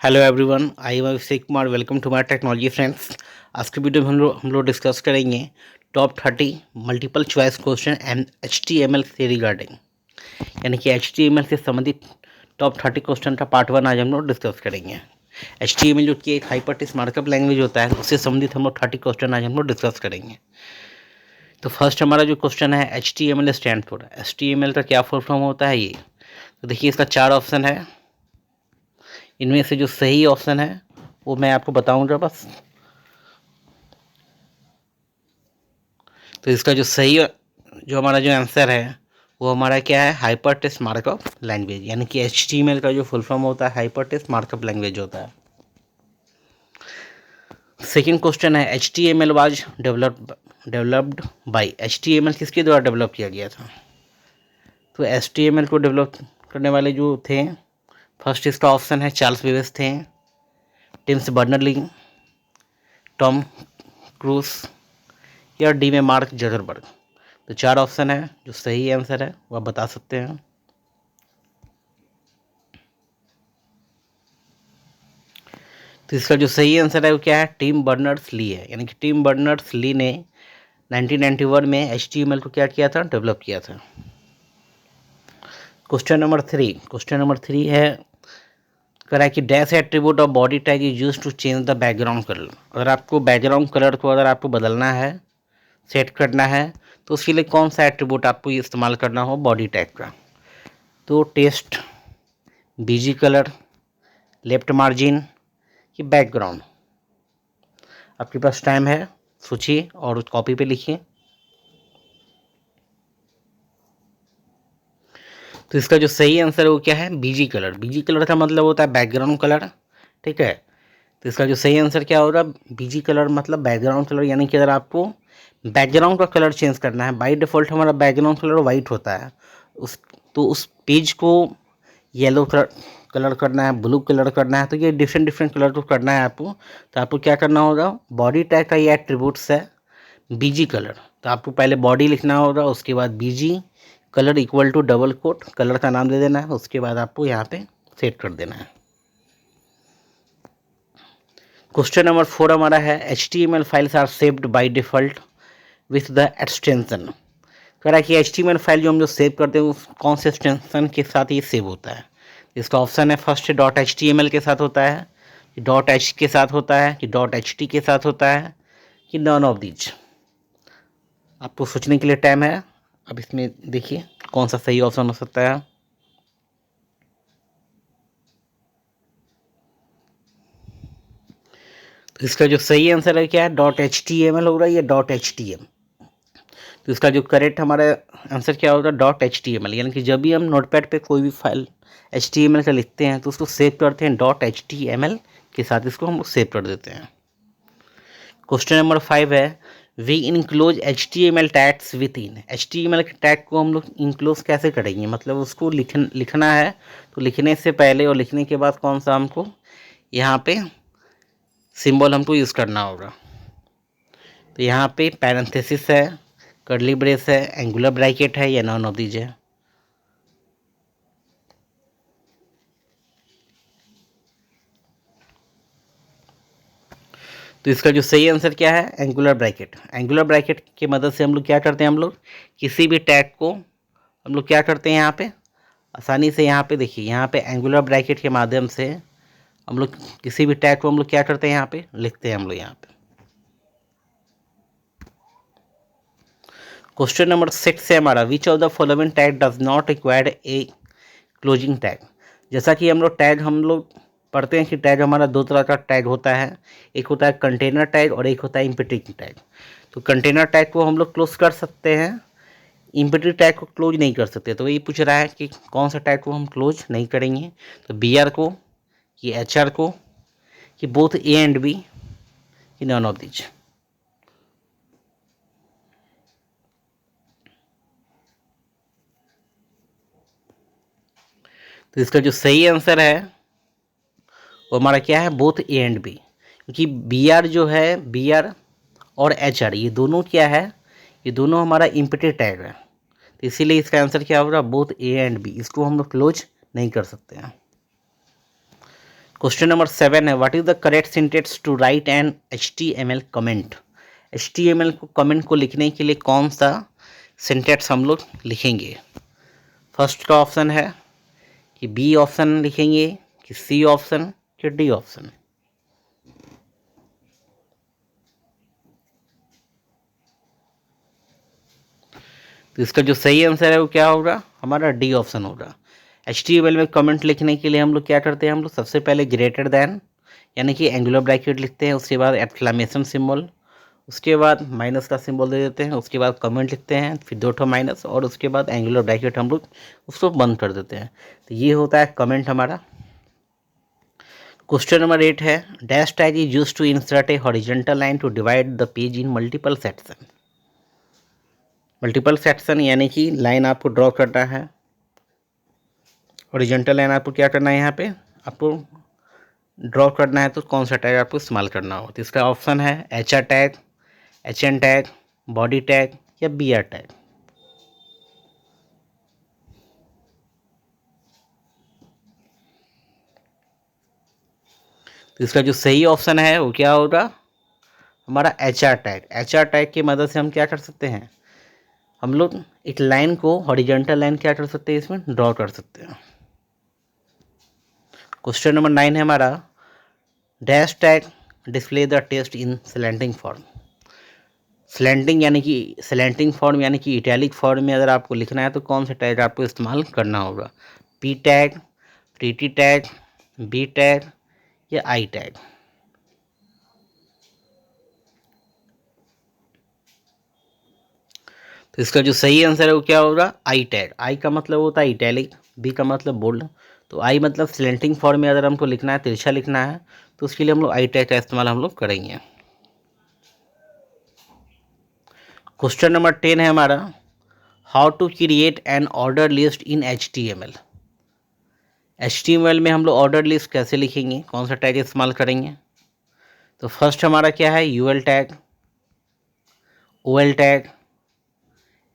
Hello everyone, I am Abhishek Kumar. Welcome to my technology friends. आज के video में हम लोग डिस्कस करेंगे top 30 multiple choice question and HTML से रिगार्डिंग, यानी कि HTML से संबंधित टॉप 30 क्वेश्चन का पार्ट 1 आज हम लोग डिस्कस करेंगे। HTML जो कि एक हाइपरटेक्स्ट मार्कअप लैंग्वेज होता है, उससे संबंधित हम लोग 30 क्वेश्चन आज हम लोग डिस्कस करेंगे। तो फर्स्ट हमारा जो क्वेश्चन है, HTML स्टैंड फॉर, HTML का क्या फुल फॉर्म होता है ये। तो देखिए, इसका 4 ऑप्शन है। इनमें से जो सही ऑप्शन है वो मैं आपको बताऊंगा बस। तो इसका जो सही जो हमारा जो आंसर है वो हमारा क्या है, हाइपरटेक्स्ट मार्कअप लैंग्वेज, यानी कि HTML का जो फुल फॉर्म होता है हाइपरटेक्स्ट मार्कअप लैंग्वेज होता है। सेकंड क्वेश्चन है, HTML was developed by, HTML किसके द्वारा डेवलप किया गया था। तो HTML को डेवलप करने वाले जो थे, फर्स्ट इसका ऑप्शन है चार्ल्स बेबेज थे, टिम्स बर्नर्ली, टॉम क्रूज या डी में मार्क जगरबर्ग। तो 4 ऑप्शन है, जो सही आंसर है वो आप बता सकते हैं। तो इसका जो सही आंसर है वो क्या है, टिम बर्नर्स ली है, यानी कि टिम बर्नर्स ली ने 1991 में HTML को क्या किया था, डेवलप किया था। क्वेश्चन नंबर 3 है, करा कि dash attribute of body tag is use to change the background colour. अगर आपको बैकग्राउंड कलर को अगर आपको बदलना है, सेट करना है, तो उसके लिए कौन सा एट्रीब्यूट आपको इस्तेमाल करना हो बॉडी टैग का। तो test, BG colour, left margin कि बैकग्राउंड। आपके पास टाइम है, सोचिए और उस कॉपी पे लिखिए। तो इसका जो सही आंसर है वो क्या है, बीजी कलर। बीजी कलर का मतलब होता है बैकग्राउंड कलर, ठीक है। तो इसका जो सही आंसर क्या होगा, बीजी कलर मतलब बैकग्राउंड कलर, यानी कि अगर आपको बैकग्राउंड का कलर चेंज करना है, बाय डिफ़ॉल्ट हमारा बैकग्राउंड कलर वाइट होता है, उस पेज को येलो कलर करना है, ब्लू कलर करना है, तो ये डिफरेंट डिफरेंट कलर को करना है आपको। तो आपको क्या करना होगा, बॉडी टैग का ये एट्रीब्यूट्स है बीजी कलर। तो आपको पहले बॉडी लिखना होगा, उसके बाद BG colour equal to double quote colour का नाम दे देना है, उसके बाद आपको यहाँ पे सेट कर देना है। क्वेश्चन नंबर 4 हमारा है, HTML files are saved by default with the extension. कह रहा है कि HTML फाइल जो हम जो सेव करते हैं उस कौन से एक्सटेंशन के साथ ये सेव होता है। इसका ऑप्शन है, फर्स्ट .html के साथ होता है, कि .h के साथ होता है, कि .ht के साथ होता है, कि नॉन ऑफ दीज। आपको सोचने के लिए टाइम है। अब इसमें देखिए कौन सा सही ऑप्शन हो सकता है। तो इसका जो सही आंसर है क्या है, .html होगा या .htm। तो इसका जो करेक्ट हमारा आंसर क्या होगा, .html, यानी कि जब भी हम नोटपैड पे कोई भी फाइल HTML का लिखते हैं तो उसको सेव करते हैं .html के साथ, इसको हम सेव कर देते हैं। क्वेश्चन नंबर 5 है, we enclose HTML tags within. HTML के टैग को हम लोग इनक्लोज कैसे करेंगे, मतलब उसको लिखना है, तो लिखने से पहले और लिखने के बाद कौन सा हमको यहाँ पे सिंबल हमको यूज़ करना होगा। तो यहाँ पे पैरेंथेसिस है, कर्ली ब्रेस है, एंगुलर ब्रैकेट है, या नॉन ऑफ दीज है। तो इसका जो सही आंसर क्या है, एंगुलर ब्रैकेट। एंगुलर ब्रैकेट की मदद से हम लोग क्या करते हैं, हम लोग किसी भी टैग को हम लोग क्या करते हैं, यहाँ पे आसानी से, यहाँ पे देखिए, यहाँ पे एंगुलर ब्रैकेट के माध्यम से हम लोग किसी भी टैग को हम लोग क्या करते हैं, यहाँ पे लिखते हैं हम लोग यहाँ पे। क्वेश्चन नंबर 6 है हमारा, which of the following tag does not require a closing tag. जैसा कि हम लोग पढ़ते हैं कि टैग हमारा दो तरह का टैग होता है, एक होता है कंटेनर टैग और एक होता है इम्पिटी टैग। तो कंटेनर टैग को हम लोग क्लोज कर सकते हैं, इम्पिटी टैग को क्लोज नहीं कर सकते। तो ये पूछ रहा है कि कौन सा टैग को हम क्लोज नहीं करेंगे, तो BR को, कि HR को, कि बोथ A एंड B, कि नॉन ऑफ दीज। तो इसका जो सही आंसर है वो हमारा क्या है, बोथ A एंड B, क्योंकि BR जो है, BR और HR ये दोनों क्या है, ये दोनों हमारा इम्पिटी टैग है। तो इसीलिए इसका आंसर क्या होगा, बोथ A एंड B, इसको हम लोग क्लोज नहीं कर सकते हैं। क्वेश्चन नंबर 7 है, what is the correct syntax to write an HTML comment. HTML को कमेंट को लिखने के लिए कौन सा सिंटेक्स हम लोग लिखेंगे। फर्स्ट का ऑप्शन है कि बी ऑप्शन लिखेंगे, कि सी ऑप्शन, कि डी ऑप्शन। तो इसका जो सही आंसर है वो क्या होगा, हमारा डी ऑप्शन होगा। HTML में कमेंट लिखने के लिए हम लोग क्या करते हैं, हम लोग सबसे पहले ग्रेटर दैन यानी कि एंगुलर ब्रैकेट लिखते हैं, उसके बाद एक्सक्लेमेशन सिंबल, उसके बाद माइनस का सिंबल दे देते हैं, उसके बाद कमेंट लिखते हैं, फिर 2 माइनस, और उसके बाद एंगुलर ब्रैकेट हम लोग उसको बंद कर देते हैं। तो ये होता है कमेंट हमारा। क्वेश्चन नंबर 8 है, dash tag is used to insert a horizontal line to divide the page in multiple section. Multiple section यानी कि लाइन आपको ड्रॉ करना है, हॉरिजॉन्टल लाइन आपको क्या करना है, यहाँ पे आपको ड्रॉ करना है, तो कौन सा टैग आपको इस्तेमाल करना हो। तो इसका ऑप्शन है HR tag, HN tag, body tag या BR टैग। तो इसका जो सही ऑप्शन है वो क्या होगा, हमारा HR टैग। HR टैग की मदद से हम क्या कर सकते हैं, हम लोग एक लाइन को हॉरिजॉन्टल लाइन क्या कर सकते हैं, इसमें ड्रॉ कर सकते हैं। क्वेश्चन नंबर 9 है हमारा, dash tag display the text in slanting form. Slanting यानी कि स्लैंटिंग फॉर्म यानी कि इटैलिक फॉर्म में अगर आपको लिखना है तो कौन सा टैग आपको इस्तेमाल करना होगा, P tag, TT tag, B tag या I टैग। तो इसका जो सही आंसर है वो क्या होगा, I टैग। I का मतलब होता है इटैलिक, B का मतलब बोल्ड, तो I मतलब स्लैंटिंग फॉर्म में अगर हमको लिखना है, तिरछा लिखना है, तो उसके लिए हम लोग I टैग का इस्तेमाल हम लोग करेंगे। क्वेश्चन नंबर 10 है हमारा, how to create an order list in HTML। HTML में हम लोग ऑर्डर लिस्ट कैसे लिखेंगे, कौन सा टैग इस्तेमाल करेंगे। तो फर्स्ट हमारा क्या है, UL tag, OL tag,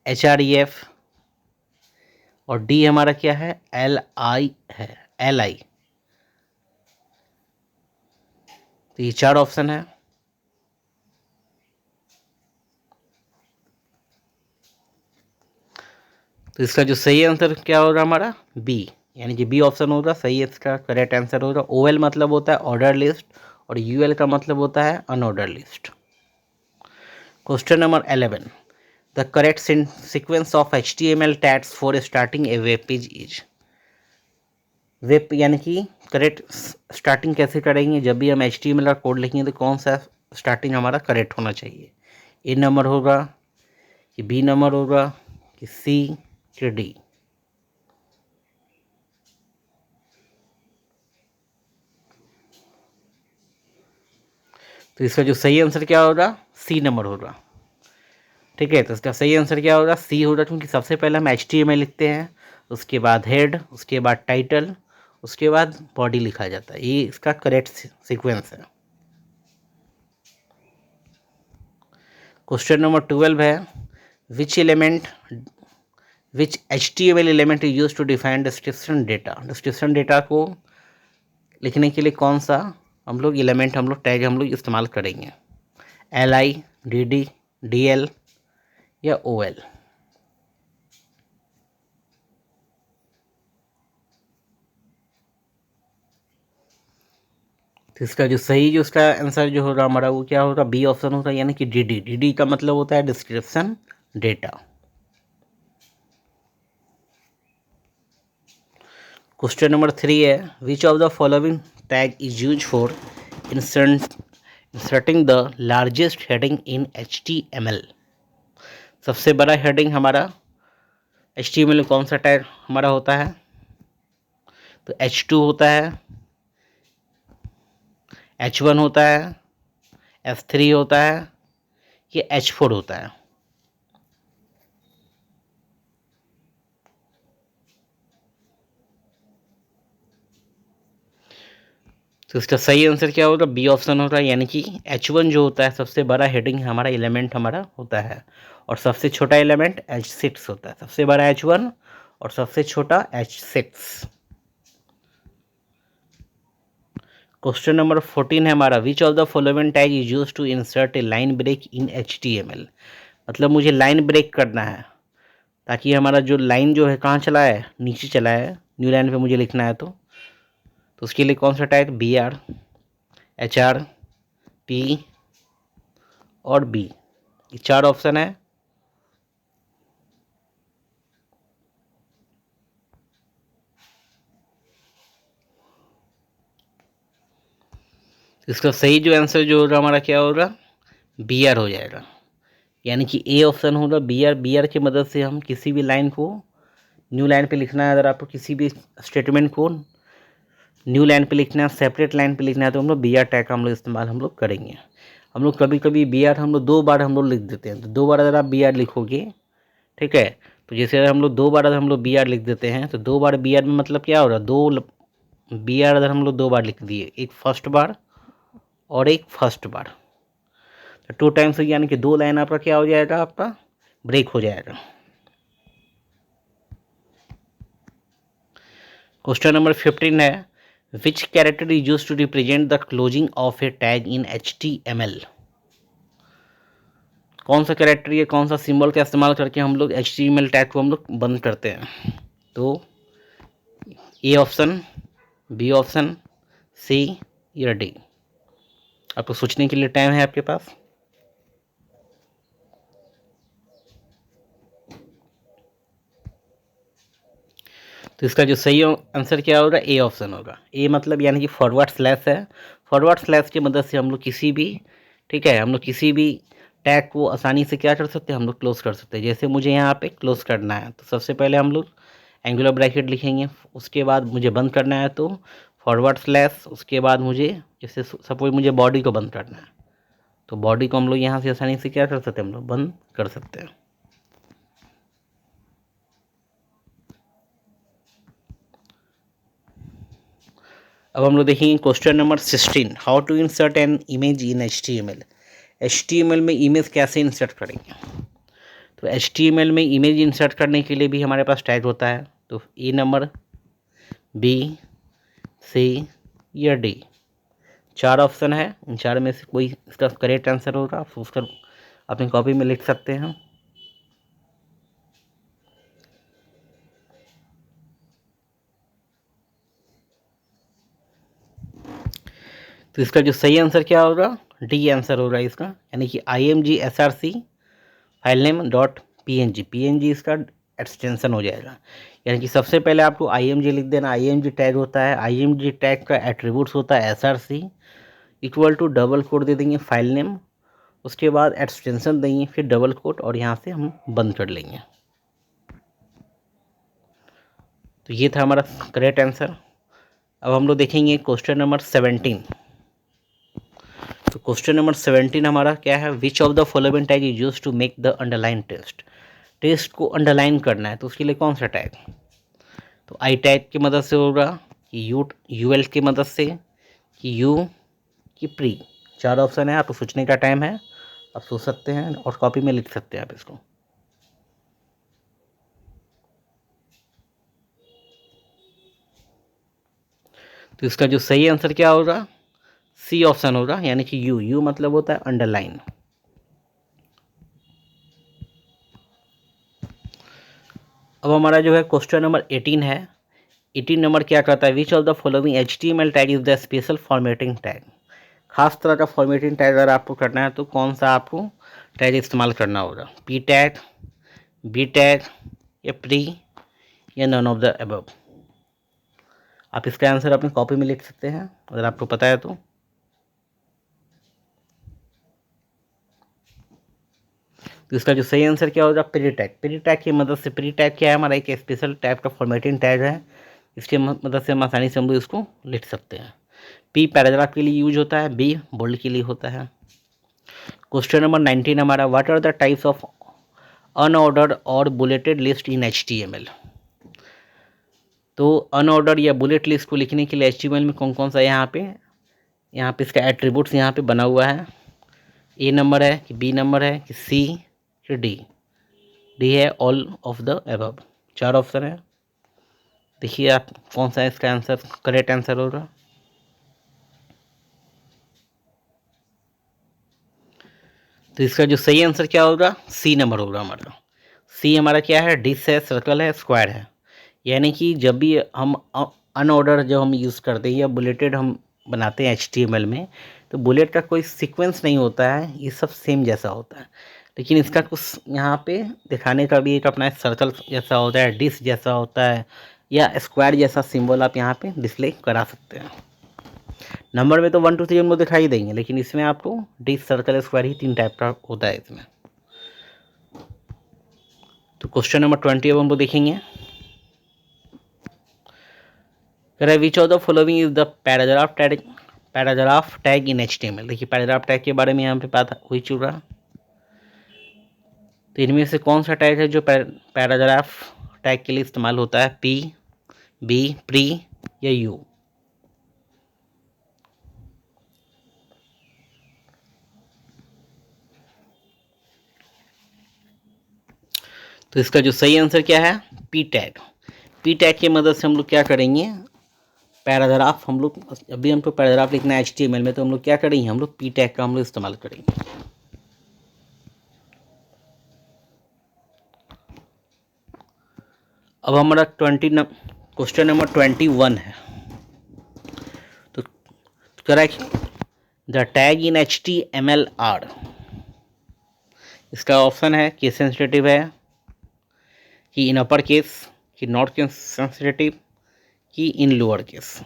HREF, और डी हमारा क्या है, LI है, LI। तो ये 4 ऑप्शन है। तो इसका जो सही आंसर क्या होगा हमारा, बी, यानी कि बी ऑप्शन होगा सही, इसका करेक्ट आंसर होगा। OL मतलब होता है ऑर्डर लिस्ट और UL का मतलब होता है unordered list. Question number 11, the correct sequence of HTML tags for starting A web page is. Web यानी कि करेक्ट स्टार्टिंग कैसे करेंगे, जब भी हम HTML का कोड लिखेंगे तो कौन सा स्टार्टिंग हमारा करेक्ट होना चाहिए, A नंबर होगा कि B नंबर होगा कि C कि D। तो इसका जो सही आंसर क्या होगा, C नंबर होगा। ठीक है, तो इसका सही आंसर क्या होगा, C होगा, क्योंकि सबसे पहले हम HTML लिखते हैं, उसके बाद हेड, उसके बाद टाइटल, उसके बाद बॉडी लिखा जाता है। ये इसका करेक्ट सीक्वेंस है। क्वेश्चन नंबर 12 है, which element which HTML element is use to define description data. Description data को लिखने के लिए कौन सा हम लोग एलिमेंट, हम लोग टैग हम लोग इस्तेमाल करेंगे, LI, DD, DL या OL। तो इसका जो सही जो उसका आंसर जो होगा हमारा वो क्या होगा, बी ऑप्शन होगा, यानी कि DD। DD का मतलब होता है डिस्क्रिप्शन डेटा। क्वेश्चन नंबर 3 है, which of the following tag is use for inserting the largest heading in HTML। सबसे बड़ा हेडिंग हमारा HTML में कौन सा टैग हमारा होता है, तो H2 होता है, H1 होता है, F3 होता है, ये H4 होता है। तो इसका सही आंसर क्या होगा, बी ऑप्शन होगा, यानी कि H1 जो होता है सबसे बड़ा हेडिंग हमारा एलिमेंट हमारा होता है, और सबसे छोटा एलिमेंट H6 होता है। सबसे बड़ा H1 और सबसे छोटा H6। क्वेश्चन नंबर 14 है हमारा, which of the following tag is use to insert a line break in HTML। मतलब मुझे लाइन ब्रेक करना है ताकि हमारा जो लाइन जो है कहाँ चला है, नीचे चला है, न्यू लाइन पे मुझे लिखना है। तो उसके लिए कौन सा टैग, BR, HR, P और B, ये 4 ऑप्शन है। इसका सही जो आंसर जो होगा हमारा क्या होगा, BR हो जाएगा। यानी कि ए ऑप्शन होगा BR। BR की मदद से हम किसी भी लाइन को न्यू लाइन पे लिखना है, अगर आपको किसी भी स्टेटमेंट को न्यू लाइन पे लिखना है, सेपरेट लाइन पे लिखना है, तो हम लोग BR टैग का हम लोग इस्तेमाल हम लोग करेंगे। हम लोग कभी कभी BR हम लोग 2 बार हम लोग लिख देते हैं, तो 2 बार अगर आप BR लिखोगे, ठीक है, तो जैसे अगर हम लोग 2 बार अगर हम लोग BR लिख देते हैं, तो 2 बार BR में मतलब क्या हो रहा है, 2 BR अगर हम लोग 2 बार लिख दिए, एक फर्स्ट बार और एक फर्स्ट बार, तो 2 टाइम्स यानी कि 2 लाइन आपका क्या हो जाएगा, आपका ब्रेक हो जाएगा। क्वेश्चन नंबर 15 है, which character is use to represent the closing of a tag in HTML। कौन सा कैरेक्टर या कौन सा सिंबल का इस्तेमाल करके हम लोग HTML टैग को हम लोग बंद करते हैं। तो A option, B option, C या D। आपको सोचने के लिए टाइम है आपके पास। तो इसका जो सही आंसर क्या होगा, ए ऑप्शन होगा। ए मतलब यानी कि फॉरवर्ड स्लैश है। फॉरवर्ड स्लैश की मदद से हम लोग किसी भी, ठीक है, हम लोग किसी भी टैग को आसानी से क्या कर सकते हैं, हम लोग क्लोज कर सकते हैं। जैसे मुझे यहाँ पे क्लोज करना है, तो सबसे पहले हम लोग एंगुलर ब्रैकेट लिखेंगे, उसके बाद मुझे बंद करना है तो फॉरवर्ड स्लैश, उसके बाद मुझे जैसे सपोज मुझे बॉडी को बंद करना है, तो बॉडी को हम लोग यहाँ से आसानी से क्या कर सकते हैं, हम लोग बंद कर सकते हैं। अब हम लोग देखेंगे question number 16, how to insert an image in HTML। HTML में इमेज कैसे इंसर्ट करेंगे। तो HTML में इमेज इंसर्ट करने के लिए भी हमारे पास टैग होता है। तो ए नंबर, B, C या D, 4 ऑप्शन है। इन 4 में से कोई इसका करेक्ट आंसर होगा, आप उसका अपनी कॉपी में लिख सकते हैं। तो इसका जो सही आंसर क्या होगा, D आंसर होगा इसका। यानी कि IMG_SRC file name dot PNG इसका एक्सटेंशन हो जाएगा। यानी कि सबसे पहले आपको IMG लिख देना। IMG टैग होता है, IMG टैग का एट्रीब्यूट्स होता है SRC equal to double quote दे देंगे फाइल नेम, उसके बाद एक्सटेंशन देंगे, फिर डबल कोट, और यहाँ से हम बंद कर लेंगे। तो ये था हमारा करेक्ट आंसर। अब हम लोग देखेंगे क्वेश्चन नंबर 17। तो क्वेश्चन नंबर 17 हमारा क्या है, which of the following tag is use to make the underline test को अंडरलाइन करना है, तो उसके लिए कौन सा टैग। तो आई टैग की मदद से होगा, कि UL की मदद से, कि U की प्री। 4 ऑप्शन है, आपको सोचने का टाइम है, आप सोच सकते हैं और कॉपी में लिख सकते हैं आप इसको। तो इसका जो सही आंसर क्या होगा, C ऑप्शन होगा। यानी कि U मतलब होता है अंडरलाइन। अब हमारा जो है क्वेश्चन नंबर 18 है। 18 नंबर क्या कहता है, which of the following HTML tag is the special formatting tag. खास तरह का फॉर्मेटिंग टैग अगर आपको करना है तो कौन सा आपको टैग इस्तेमाल करना होगा, P टैग, B टैग या प्री या नन ऑफ द अबव। आप इसका आंसर अपनी कॉपी में लिख सकते हैं अगर आपको पता है तो। इसका जो सही आंसर क्या होगा, प्री टैग। प्री टैग की मदद से, प्री टैग क्या है, हमारा एक स्पेशल टाइप का फॉर्मेटिंग टैग है, इसकी मदद से हम आसानी से हम लोग इसको लिख सकते हैं। P पैराग्राफ के लिए यूज होता है, B बोल्ड के लिए होता है। क्वेश्चन नंबर 19 हमारा, what are the types of unordered और बुलेटेड लिस्ट इन HTML। तो अनऑर्डर या बुलेट लिस्ट को लिखने के लिए HTML में कौन कौन सा यहाँ पे इसका एट्रीब्यूट्स यहाँ पे बना हुआ है। A नंबर है कि B नंबर है कि C कि D है all of the above. 4 option है, देखिए आप कौन सा इसका आंसर करेक्ट आंसर होगा। तो इसका जो सही आंसर क्या होगा, सी नंबर होगा हमारा। सी हमारा क्या है, डिस है, सर्कल है, स्क्वायर है। यानी कि जब भी हम अनऑर्डर जब हम यूज़ करते हैं या बुलेटेड हम बनाते हैं HTML में, तो बुलेट का कोई सीक्वेंस नहीं होता है, ये सब सेम जैसा होता है। लेकिन इसका कुछ यहाँ पे दिखाने का भी एक अपना सर्कल जैसा होता है, डिस जैसा होता है, या स्क्वायर जैसा सिंबल आप यहाँ पे डिस्प्ले करा सकते हैं। नंबर में तो 1 2 3 हमको दिखाई देंगे, लेकिन इसमें आपको डिस, सर्कल, स्क्वायर ही 3 टाइप का होता है इसमें। तो क्वेश्चन नंबर 20 अब हम लोग देखेंगे। विच of the following is the paragraph tag in HTML। देखिए पैराग्राफ टैग के बारे में यहाँ पे बात हुई चल रहा। तो इनमें से कौन सा टैग है जो पैराग्राफ टैग के लिए इस्तेमाल होता है, P, B, प्री या U। तो इसका जो सही आंसर क्या है, P टैग। P टैग की मदद से हम लोग क्या करेंगे, पैराग्राफ, हम लोग अभी हमको पैराग्राफ लिखना है HTML में, तो हम लोग क्या करेंगे, हम लोग P टैग का हम लोग इस्तेमाल करेंगे। अब हमारा क्वेश्चन नंबर 21 है। तो correct the tag in HTML are. इसका ऑप्शन है केस सेंसिटिव है, कि इन अपर केस, कि नॉट केस सेंसिटिव, कि इन लोअर केस।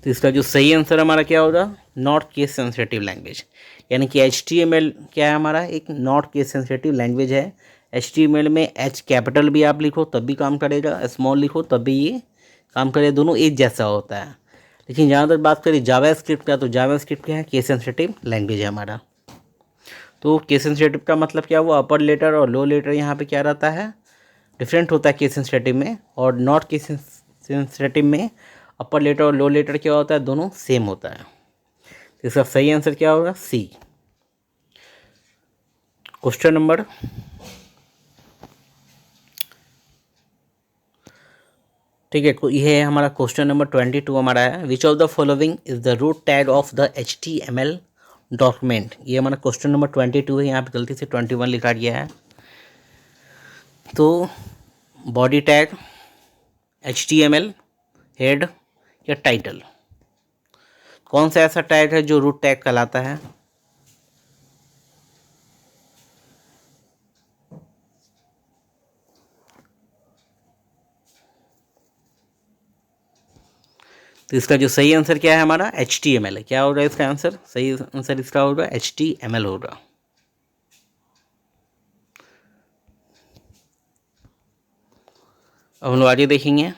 तो इसका जो सही आंसर हमारा क्या होगा, नॉट केस सेंसिटिव लैंग्वेज। यानी कि HTML क्या है हमारा, एक नॉट केस सेंसिटिव लैंग्वेज है। HTML में H कैपिटल भी आप लिखो तब भी काम करेगा, स्मॉल लिखो तब भी ये काम करेगा, दोनों एक जैसा होता है। लेकिन जहाँ तक बात करें जावास्क्रिप्ट का, तो जावास्क्रिप्ट क्या है, केस सेंसिटिव लैंग्वेज है हमारा। तो केस सेंसिटिव का मतलब क्या हुआ, अपर लेटर और लो लेटर यहाँ पे क्या रहता है, डिफरेंट होता है केस सेंसिटिव में। और नॉट केस सेंसिटिव में अपर लेटर और लो लेटर क्या होता है, दोनों सेम होता है। तो इसका सही आंसर क्या होगा, सी। क्वेश्चन नंबर ठीक है, ये हमारा क्वेश्चन नंबर 22 हमारा है। Which of the following is the root tag of the HTML document. ये हमारा क्वेश्चन नंबर 22 है, यहाँ पे गलती से 21 लिखा गया है। तो बॉडी टैग, HTML, हेड या टाइटल, कौन सा ऐसा टैग है जो रूट टैग कहलाता है। तो इसका जो सही आंसर क्या है हमारा, HTML है। क्या होगा इसका आंसर, सही आंसर इसका होगा HTML होगा। अब हम लोग आगे देखेंगे।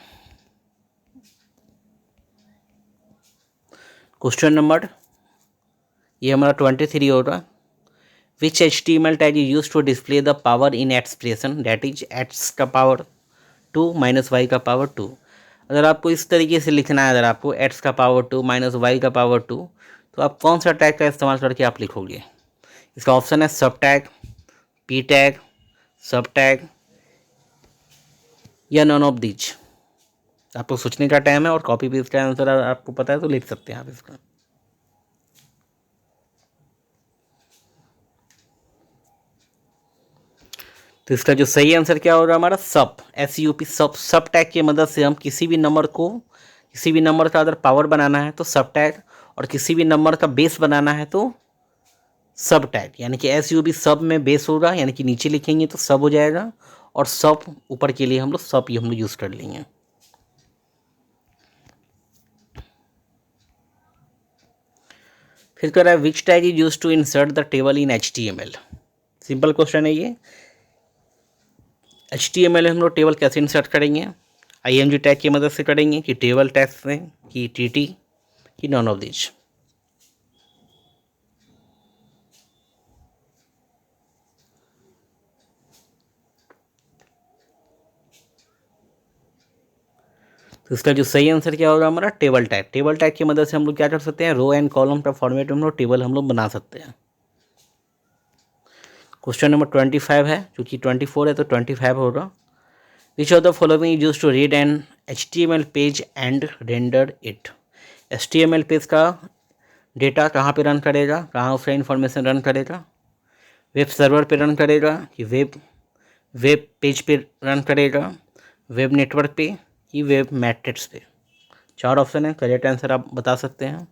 क्वेश्चन नंबर ये हमारा 23 होगा। Which HTML tag is use to display the power in expression, that is x का पावर 2 माइनस y का पावर 2। अगर आपको इस तरीके से लिखना है, अगर आपको x का पावर 2 माइनस y का पावर 2, तो आप कौन सा टैग का इस्तेमाल करके आप लिखोगे। इसका ऑप्शन है सब टैग, P टैग, सब टैग या नॉन ऑफ दीज। आपको सोचने का टाइम है, और कॉपी पेस्ट का आंसर आपको पता है तो लिख सकते हैं आप इसका। तो इसका जो सही आंसर क्या होगा हमारा, सब, SUP, सब। सब टैग की मदद से हम किसी भी नंबर को, किसी भी नंबर का अगर पावर बनाना है तो सब टैग, और किसी भी नंबर का बेस बनाना है तो सब टैग। यानी कि SUP सब में बेस होगा, यानी कि नीचे लिखेंगे तो सब हो जाएगा, और सब ऊपर के लिए हम लोग सब हम लोग यूज़ कर लेंगे। फिर कह रहा है which tag is use to insert the table in HTML। Simple question है ये। HTML में हम लोग टेबल कैसे इंसर्ट करेंगे, IMG टैग की मदद से करेंगे, कि टेबल टैग से, कि TT, कि नॉन ऑफ दिस। तो इसका जो सही आंसर क्या होगा हमारा, टेबल टैग। टेबल टैग की मदद से हम लोग क्या कर सकते हैं, रो एंड कॉलम का फॉर्मेट में हम लोग टेबल हम लोग बना सकते हैं। क्वेश्चन नंबर 25 है, क्योंकि 24 है तो 25 होगा। Which of the following use to read and HTML page and render it. HTML page का डेटा कहाँ पे रन करेगा, कहाँ उसका इन्फॉर्मेशन रन करेगा, वेब सर्वर पे रन करेगा कि वेब पेज पे रन करेगा, वेब नेटवर्क पे कि वेब मैट्रिक्स पे। 4 ऑप्शन है, करेक्ट आंसर आप बता सकते हैं।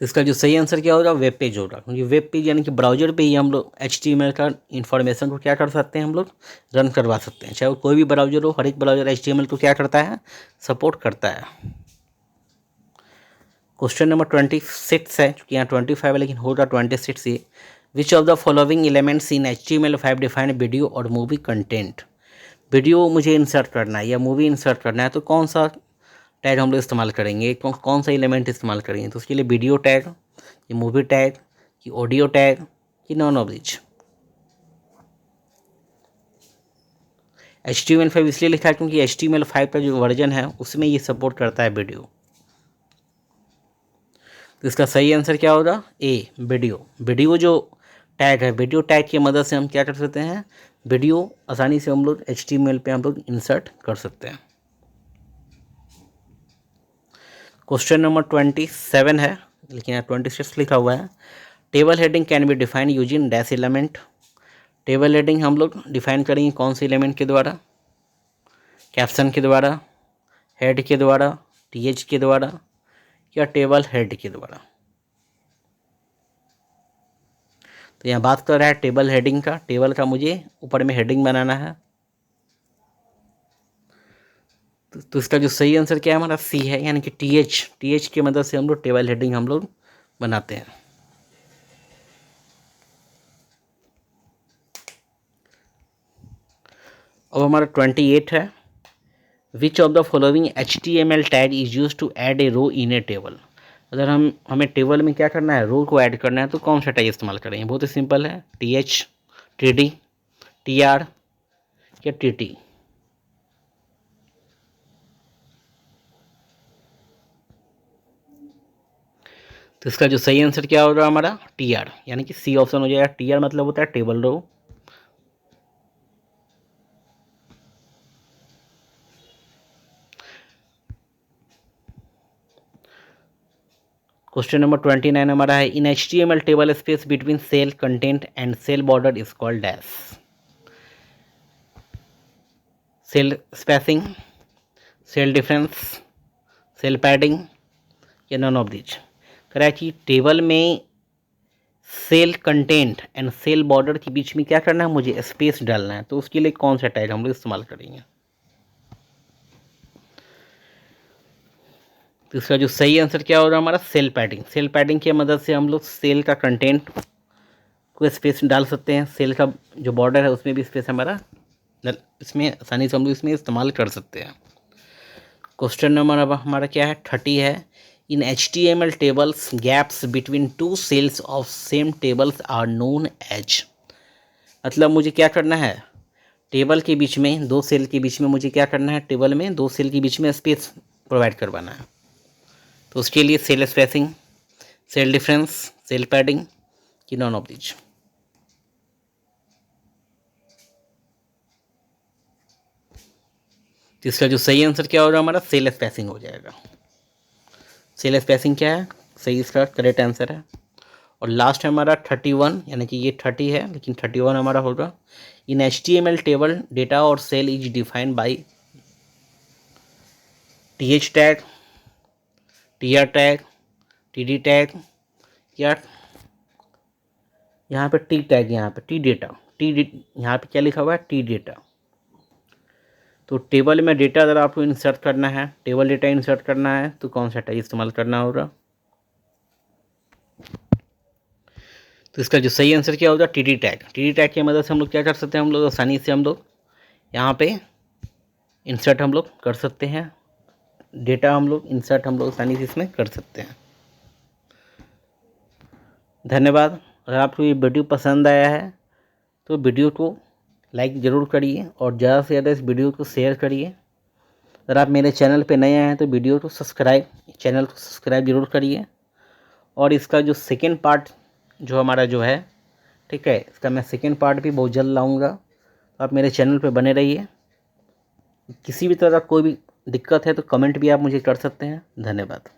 तो इसका जो सही आंसर क्या होगा, वेब पेज होगा, क्योंकि वेब पेज यानी कि ब्राउजर पे ही हम लोग HTML का इन्फॉर्मेशन को क्या कर सकते हैं, हम लोग रन करवा सकते हैं। चाहे वो कोई भी ब्राउजर हो, हर एक ब्राउजर HTML को क्या करता है, सपोर्ट करता है। क्वेश्चन नंबर 26 है, क्योंकि यहाँ 25 है लेकिन होगा 26 ही। Which of the following elements in HTML5 define video और मूवी कंटेंट। वीडियो मुझे इंसर्ट करना है या मूवी इंसर्ट करना है, तो कौन सा टैग हम लोग इस्तेमाल करेंगे, कौन सा एलिमेंट इस्तेमाल करेंगे। तो उसके लिए वीडियो टैग, कि मूवी टैग, कि ऑडियो टैग, कि नॉन ऑफ दिच। HTML5 इसलिए लिखा है क्योंकि HTML5 का जो वर्जन है उसमें ये सपोर्ट करता है वीडियो। तो इसका सही आंसर क्या होगा, ए वीडियो। वीडियो जो टैग है, वीडियो टैग की मदद से हम क्या कर सकते हैं, वीडियो आसानी से हम लोग HTML पे हम लोग इंसर्ट कर सकते हैं। क्वेश्चन नंबर 27 है, लेकिन यहाँ 26 लिखा हुआ है। Table heading can be define using dash element. Table heading हम लोग डिफाइन करेंगे कौन से एलिमेंट के द्वारा, कैप्शन के द्वारा, हेड के द्वारा, TH के द्वारा, या टेबल हेड के द्वारा। तो यहाँ बात कर रहा है टेबल हेडिंग का, टेबल का मुझे ऊपर में हेडिंग बनाना है। तो इसका जो सही आंसर क्या है हमारा, सी है, यानी कि TH की मदद से हम लोग टेबल हेडिंग हम लोग बनाते हैं। अब हमारा 28 है। Which of the following HTML tag is use to add a row in a table. अगर हमें टेबल में क्या करना है, रो को ऐड करना है, तो कौन सा टैग इस्तेमाल करेंगे। बहुत ही सिंपल है, TH, TD, TR या TT। तो इसका जो सही आंसर क्या होगा हमारा, TR, यानी कि सी ऑप्शन हो जाएगा। TR मतलब होता है टेबल रो। क्वेश्चन नंबर 29 हमारा है। In HTML table space between cell content and cell border is called dash. Cell spacing, cell difference, cell padding या नॉन ऑफ दिच। कह रहा है कि टेबल में cell content and cell border के बीच में क्या करना है, मुझे स्पेस डालना है, तो उसके लिए कौन सा टैग हम लोग इस्तेमाल करेंगे। तो इसका जो सही आंसर क्या होगा हमारा, सेल पैडिंग। सेल पैडिंग की मदद से हम लोग सेल का कंटेंट को स्पेस डाल सकते हैं, सेल का जो बॉर्डर है उसमें भी स्पेस हमारा इसमें आसानी से हम लोग इसमें इस्तेमाल कर सकते हैं। क्वेश्चन नंबर अब हमारा क्या है, 30 है। In HTML tables gaps between two cells of same tables are known as. मतलब मुझे क्या करना है, टेबल के बीच में, दो सेल के बीच में मुझे क्या करना है, टेबल में दो सेल के बीच में स्पेस प्रोवाइड करवाना है। तो उसके लिए cell spacing, cell difference, cell padding की नॉन ऑफ दीज। तो इसका जो सही आंसर क्या होगा हमारा, सेल स्पेसिंग हो जाएगा। सेल स्पेसिंग क्या है, सही इसका करेक्ट आंसर है। और लास्ट है हमारा 31, यानी कि ये 30 है लेकिन 31 हमारा होगा। इन HTML टेबल डेटा और cell is defined by TH tag, TR tag, TD tag या यहाँ पे T टैग, यहाँ पे T डेटा, यहाँ पे क्या लिखा हुआ है, T डेटा। तो टेबल में डेटा अगर आपको इंसर्ट करना है, टेबल डेटा इंसर्ट करना है, तो कौन सा टैग इस्तेमाल करना होगा। तो इसका जो सही आंसर क्या होगा, TD टैग। TD टैग की मदद से हम लोग क्या कर सकते हैं, हम लोग आसानी से हम लोग यहाँ पे इंसर्ट हम लोग कर सकते हैं, डेटा हम लोग इंसर्ट हम लोग आसानी से इसमें कर सकते हैं। धन्यवाद। अगर आपको ये वीडियो पसंद आया है तो वीडियो को लाइक ज़रूर करिए और ज़्यादा से ज़्यादा इस वीडियो को शेयर करिए। अगर आप मेरे चैनल पे नए आए हैं तो वीडियो को चैनल को सब्सक्राइब जरूर करिए। और इसका जो सेकेंड पार्ट जो हमारा जो है ठीक है। इसका मैं सेकेंड पार्ट भी बहुत जल्द लाऊंगा, तो आप मेरे चैनल पे बने रहिए। किसी भी तरह का कोई भी दिक्कत है तो कमेंट भी आप मुझे कर सकते हैं। धन्यवाद।